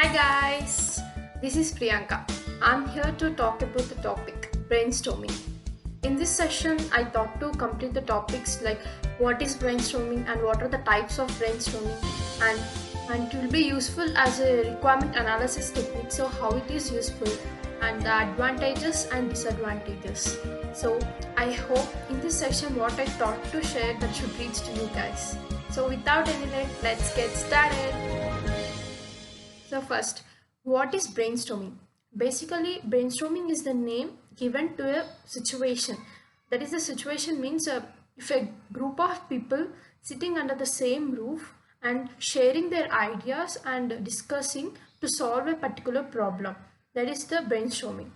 Hi guys, this is Priyanka. I'm here to talk about the topic brainstorming. In this session, I thought to complete the topics like what is brainstorming and what are the types of brainstorming and it will be useful as a requirement analysis technique. So how it is useful and the advantages and disadvantages. So I hope in this session what I thought to share that should reach to you guys. So without any delay, let's get started. So first, what is brainstorming? Basically, brainstorming is the name given to a situation. That is, the situation means if a group of people sitting under the same roof and sharing their ideas and discussing to solve a particular problem. That is the brainstorming.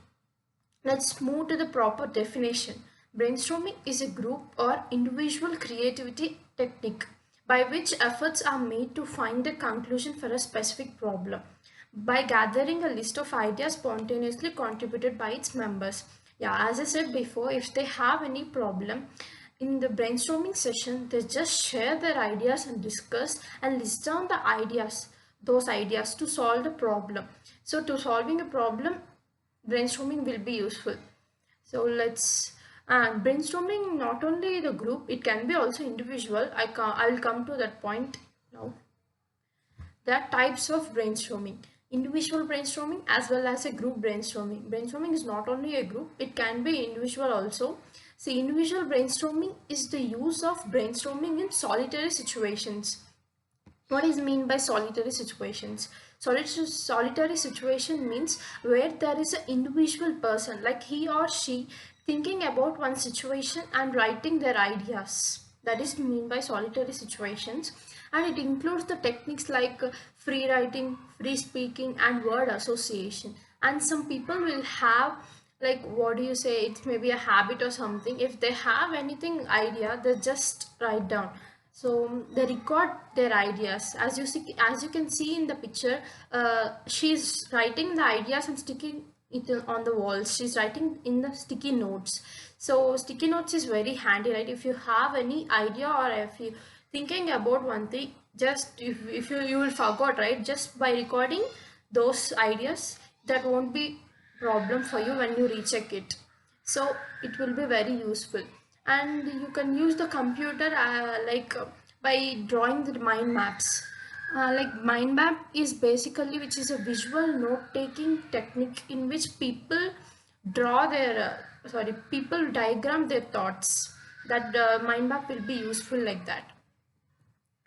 Let's move to the proper definition. Brainstorming is a group or individual creativity technique by which efforts are made to find a conclusion for a specific problem by gathering a list of ideas spontaneously contributed by its members. Yeah, as I said before, if they have any problem in the brainstorming session, they just share their ideas and discuss and list down the ideas, those ideas to solve the problem. So to solving a problem, brainstorming will be useful. So let's and brainstorming not only the group, it can be also individual. I will come to that point now. There are types of brainstorming: individual brainstorming as well as a group brainstorming. Brainstorming is not only a group, it can be individual also. See, individual brainstorming is the use of brainstorming in solitary situations. What is mean by solitary situations? Solitary situation means where there is an individual person, like he or she, thinking about one situation and writing their ideas. That is mean by solitary situations, and it includes the techniques like free writing, free speaking, and word association. And some people will have, like, what do you say, it's maybe a habit or something. If they have anything idea, they just write down. So they record their ideas. As you can see in the picture, she's writing the ideas and sticking it on the walls. She's writing in the sticky notes. So sticky notes is very handy, right? If you have any idea or if you thinking about one thing, just if you will forgot, right? Just by recording those ideas, that won't be problem for you when you recheck it. So it will be very useful, and you can use the computer by drawing the mind maps. Like mind map is basically which is a visual note taking technique in which people draw their people diagram their thoughts. That mind map will be useful like that.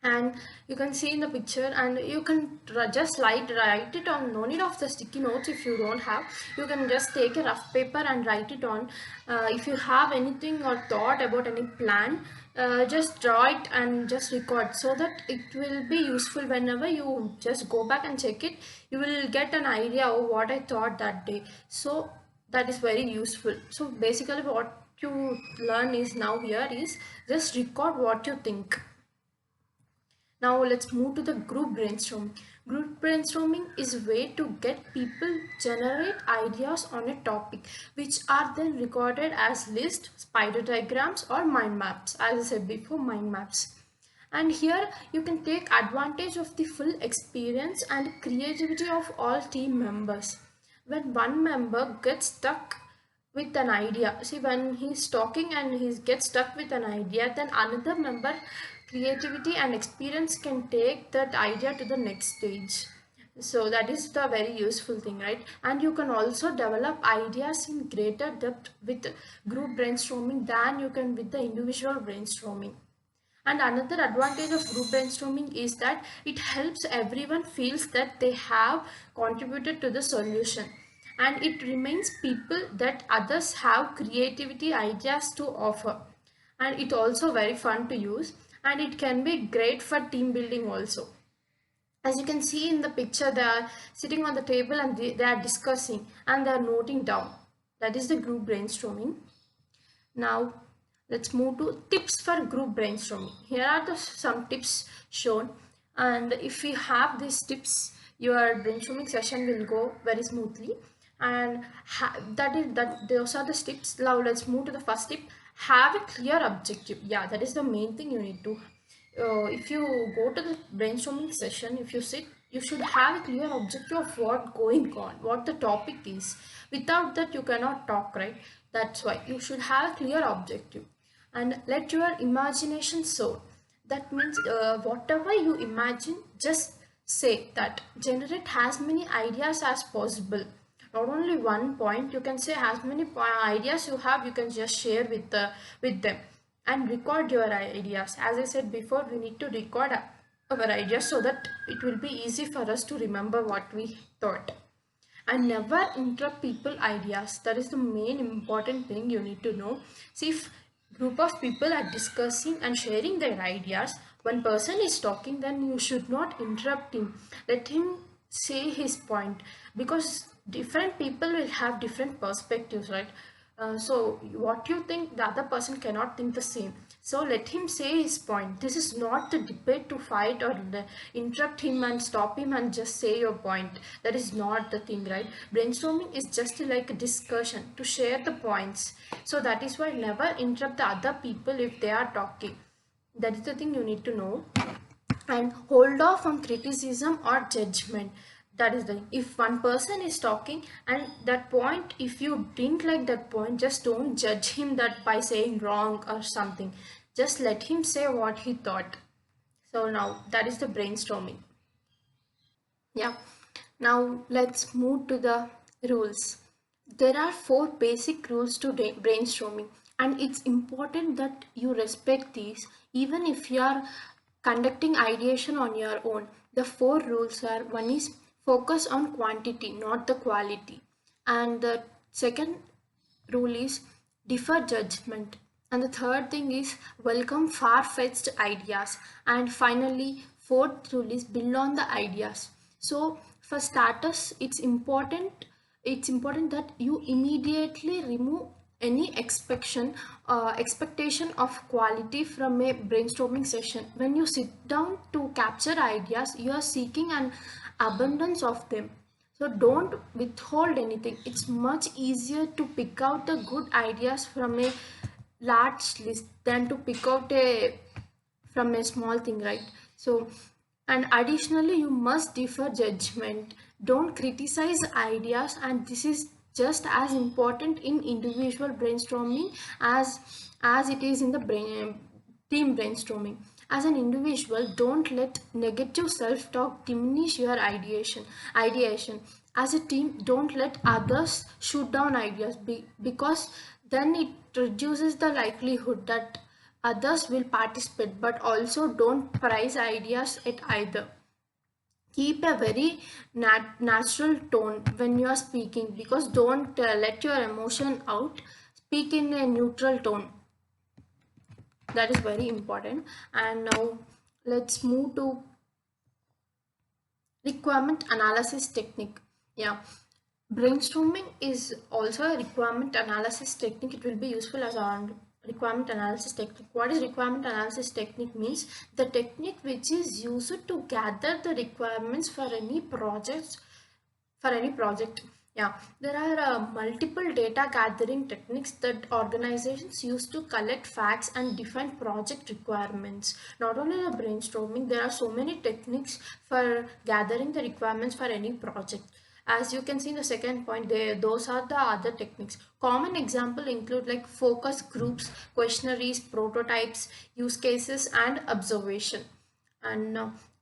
And you can see in the picture, and you can just write it on. No need of the sticky notes. If you don't have, you can just take a rough paper and write it on. If you have anything or thought about any plan, just draw it and just record, so that it will be useful whenever you just go back and check it. You will get an idea of what I thought that day. So that is very useful. So basically what you learn is now here is just record what you think. Now let's move to the group brainstorming. Group brainstorming is a way to get people generate ideas on a topic, which are then recorded as list, spider diagrams, or mind maps. As I said before, mind maps. And here you can take advantage of the full experience and creativity of all team members. When one member gets stuck with an idea, see, when he's talking and he gets stuck with an idea, then another member creativity and experience can take that idea to the next stage. So that is the very useful thing, right? And you can also develop ideas in greater depth with group brainstorming than you can with the individual brainstorming. And another advantage of group brainstorming is that it helps everyone feels that they have contributed to the solution, and it reminds people that others have creativity ideas to offer. And it also very fun to use, and it can be great for team building also. As you can see in the picture, they are sitting on the table and they are discussing and they are noting down. That is the group brainstorming. Now let's move to tips for group brainstorming. Here are some tips shown, and if you have these tips, your brainstorming session will go very smoothly. And those are the tips. Now let's move to the first tip. Have a clear objective. Yeah, that is the main thing you need to. If you go to the brainstorming session, if you sit You should have a clear objective of what going on, what the topic is. Without that, you cannot talk, right? That's why you should have a clear objective and let your imagination soar. That means whatever you imagine, just say that. Generate as many ideas as possible. Not only one point, you can say as many ideas you have, you can just share with them and record your ideas. As I said before, we need to record our ideas so that it will be easy for us to remember what we thought. And never interrupt people ideas. That is the main important thing you need to know. See, if group of people are discussing and sharing their ideas, one person is talking, then you should not interrupt him. Let him say his point, because different people will have different perspectives, right? So what you think, the other person cannot think the same. So let him say his point. This is not the debate to fight or interrupt him and stop him and just say your point. That is not the thing, right? Brainstorming is just like a discussion to share the points. So that is why never interrupt the other people if they are talking. That is the thing you need to know. And hold off on criticism or judgment. That is the, if one person is talking and that point, if you didn't like that point, just don't judge him that by saying wrong or something. Just let him say what he thought. So now that is the brainstorming. Yeah. Now let's move to the rules. There are four basic rules to brainstorming, and it's important that you respect these even if you are conducting ideation on your own. The four rules are: one is focus on quantity, not the quality, and the second rule is defer judgment, and the third thing is welcome far-fetched ideas, and finally fourth rule is build on the ideas. So for starters, it's important that you immediately remove any expectation of quality from a brainstorming session. When you sit down to capture ideas, you are seeking an abundance of them. So don't withhold anything. It's much easier to pick out the good ideas from a large list than to pick out a from a small thing, right? So, and additionally, you must defer judgment. Don't criticize ideas, and this is just as important in individual brainstorming as it is in the team brainstorming. As an individual, don't let negative self-talk diminish your ideation. As a team, don't let others shoot down ideas because then it reduces the likelihood that others will participate. But also don't price ideas at either. Keep a very natural tone when you are speaking, because don't let your emotion out. Speak in a neutral tone. That is very important. And now let's move to requirement analysis technique. Yeah, brainstorming is also a requirement analysis technique. It will be useful as a requirement analysis technique. What is requirement analysis technique means? The technique which is used to gather the requirements for any project. Yeah, there are multiple data gathering techniques that organizations use to collect facts and define project requirements. Not only the brainstorming, there are so many techniques for gathering the requirements for any project. As you can see in the second point, those are the other techniques. Common example include like focus groups, questionnaires, prototypes, use cases, and observation. And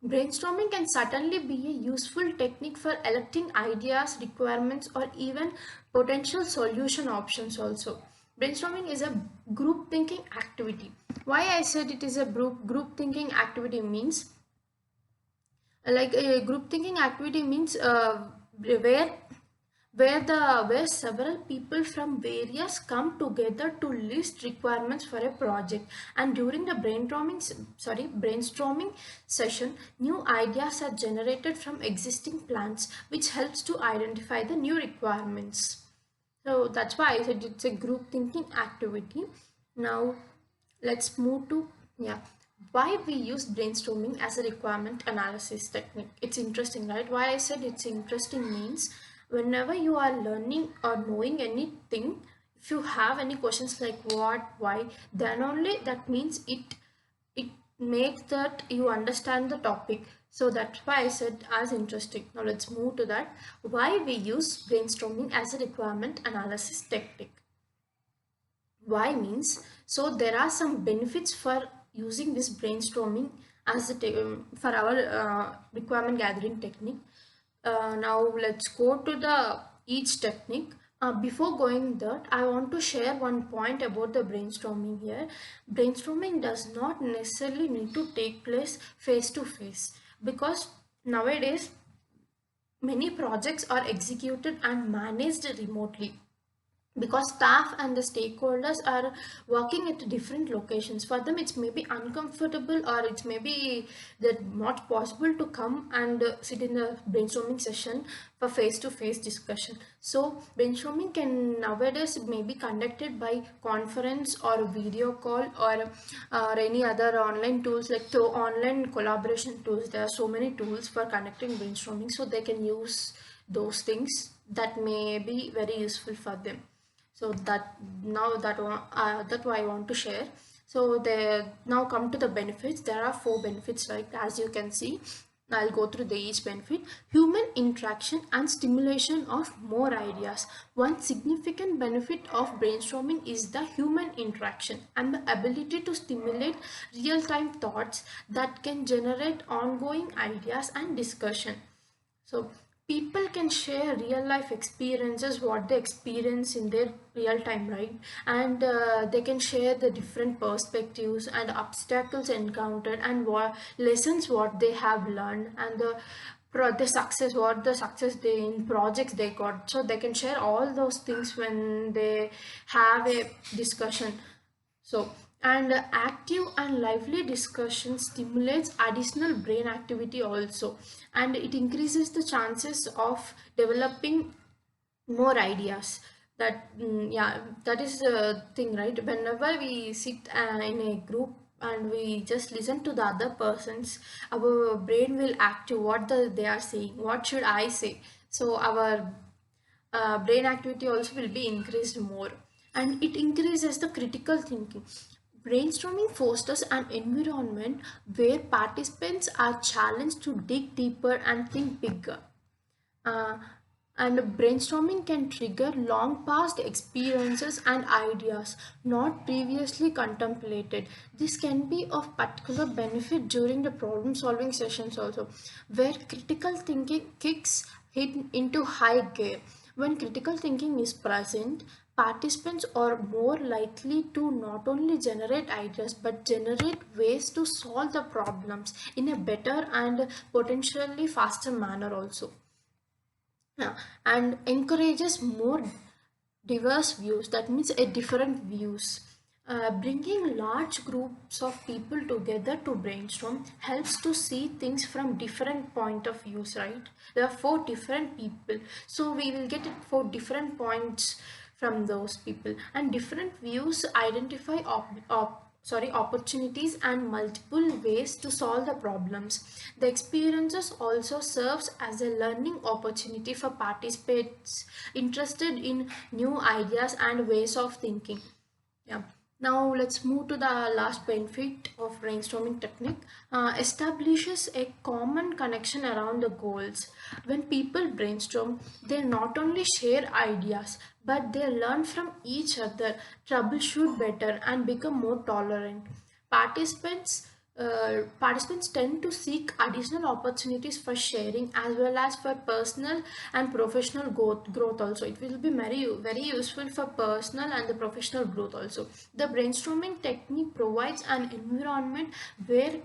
brainstorming can certainly be a useful technique for electing ideas, requirements, or even potential solution options also. Brainstorming is a group thinking activity. Why I said it is a group thinking activity means, like a group thinking activity means where where several people from various come together to list requirements for a project, and during the brainstorming session, new ideas are generated from existing plans, which helps to identify the new requirements. So that's why I said it's a group thinking activity. Now let's move to, yeah, why we use brainstorming as a requirement analysis technique. It's interesting, right? Why I said it's interesting means, whenever you are learning or knowing anything, if you have any questions like what, why, then only that means it makes that you understand the topic. So that's why I said as interesting. Now let's move to that. Why we use brainstorming as a requirement analysis technique. Why means, so there are some benefits for using this brainstorming as for our requirement gathering technique. Now let's go to the each technique. Before going that, I want to share one point about the brainstorming here. Brainstorming does not necessarily need to take place face to face, because nowadays many projects are executed and managed remotely, because staff and the stakeholders are working at different locations. For them it's maybe uncomfortable, or it's maybe that not possible to come and sit in a brainstorming session for face-to-face discussion. So brainstorming can nowadays may be conducted by conference or video call, or any other online tools, like through online collaboration tools. There are so many tools for conducting brainstorming, so they can use those things that may be very useful for them. So that now that one that what I want to share. So they now come to the benefits. There are four benefits, like as you can see. I'll go through the each benefit. Human interaction and stimulation of more ideas. One significant benefit of brainstorming is the human interaction and the ability to stimulate real-time thoughts that can generate ongoing ideas and discussion. So people can share real life experiences, what they experience in their real time, right? And they can share the different perspectives and obstacles encountered, and what lessons what they have learned, and the success, what the success they in projects they got. So they can share all those things when they have a discussion. So, and active and lively discussion stimulates additional brain activity also, and it increases the chances of developing more ideas. Yeah, that is the thing, right? Whenever we sit in a group and we just listen to the other persons, our brain will active what they are saying, what should I say. So our brain activity also will be increased more, and it increases the critical thinking. Brainstorming fosters an environment where participants are challenged to dig deeper and think bigger. uh, and brainstorming can trigger long past experiences and ideas not previously contemplated. This can be of particular benefit during the problem solving sessions also, where critical thinking kicks into high gear. When critical thinking is present, participants are more likely to not only generate ideas but generate ways to solve the problems in a better and potentially faster manner also. Yeah, and encourages more diverse views. That means a different views. Bringing large groups of people together to brainstorm helps to see things from different point of views, right? There are four different people, so we will get it four different points from those people, and different views identify opportunities and multiple ways to solve the problems. The experiences also serves as a learning opportunity for participants interested in new ideas and ways of thinking. Yeah. Now let's move to the last benefit of brainstorming technique. Establishes a common connection around the goals. When people brainstorm, they not only share ideas, but they learn from each other, troubleshoot better, and become more tolerant. Participants tend to seek additional opportunities for sharing as well as for personal and professional growth also. It will be very useful for personal and the professional growth also. The brainstorming technique provides an environment where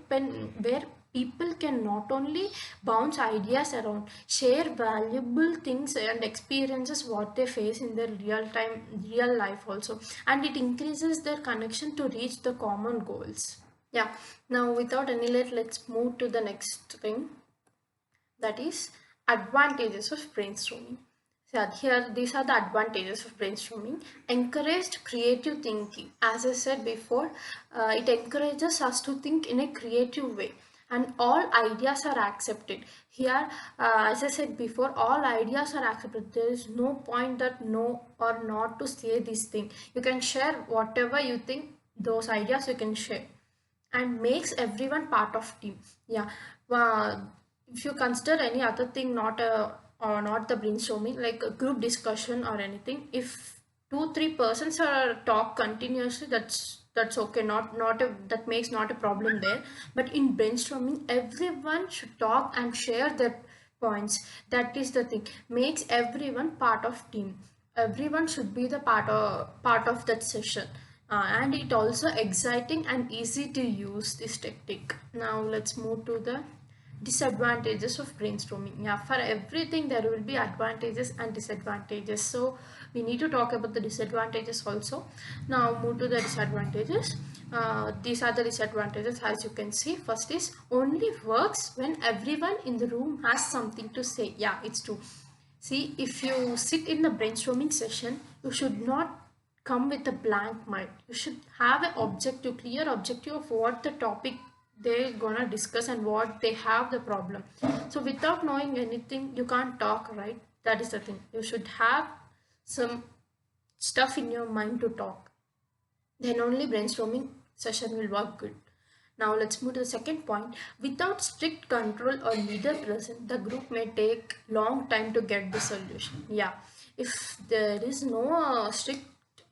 people can not only bounce ideas around, share valuable things and experiences what they face in their real life also, and it increases their connection to reach the common goals. Yeah, now without any late, let's move to the next thing, that is advantages of brainstorming. So here, these are the advantages of brainstorming. Encouraged creative thinking. As I said before, it encourages us to think in a creative way, and all ideas are accepted. Here, as I said before, all ideas are accepted. There is no point that no or not to say this thing. You can share whatever you think, those ideas you can share. and makes everyone part of team. Yeah. uh, if you consider any other thing, not a or not the brainstorming, like a group discussion or anything, if 2 3 persons are talk continuously, that's okay, not a, that makes not a problem there. But in brainstorming, everyone should talk and share their points. That is the thing, makes everyone part of team. Everyone should be the part of that session. And it also exciting and easy to use this technique. Now let's move to the disadvantages of brainstorming. Yeah, for everything there will be advantages and disadvantages, so we need to talk about the disadvantages also. Now move to the disadvantages. These are the disadvantages. As you can see, first is only works when everyone in the room has something to say. Yeah, it's true. See, if you sit in the brainstorming session, you should not come with a blank mind. You should have an objective, clear objective of what the topic they're gonna discuss and what they have the problem. So without knowing anything, you can't talk, right? That is the thing. You should have some stuff in your mind to talk. Then only brainstorming session will work good. Now let's move to the second point. Without strict control or leader present, the group may take long time to get the solution. Yeah, if there is no strict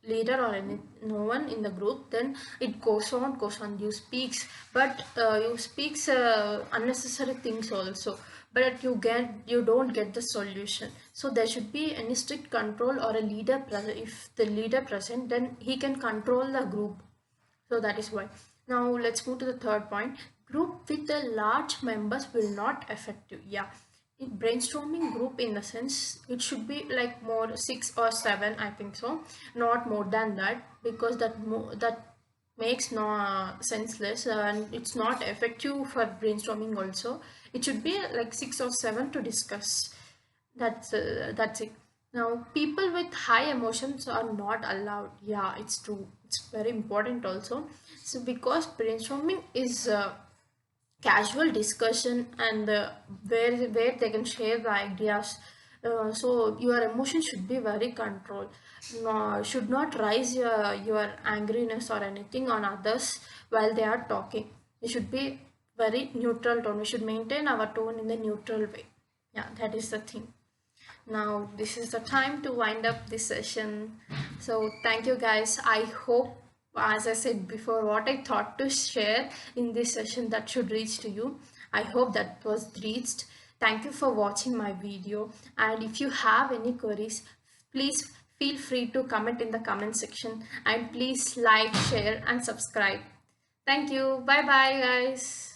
leader or no one in the group, then it goes on. You speaks, but you speaks unnecessary things also. But you don't get the solution. So there should be any strict control or a leader present. If the leader present, then he can control the group. So that is why. Now let's move to the third point. Group with the large members will not affect you. Yeah. In brainstorming group, in the sense, it should be like more 6 or 7, I think so. Not more than that, because that makes no senseless, and it's not effective for brainstorming also. It should be like 6 or 7 to discuss. That's it. Now people with high emotions are not allowed. Yeah, it's true, it's very important also. So because brainstorming is casual discussion, and where they can share the ideas. So your emotions should be very controlled. No, should not rise your angriness or anything on others while they are talking. It should be very neutral tone. We should maintain our tone in the neutral way. Yeah, that is the thing. Now this is the time to wind up this session. So thank you guys. I hope, as I said before, what I thought to share in this session, that should reach to you. I hope that was reached. Thank you for watching my video, and if you have any queries, please feel free to comment in the comment section, and please like, share and subscribe. Thank you. Bye bye guys.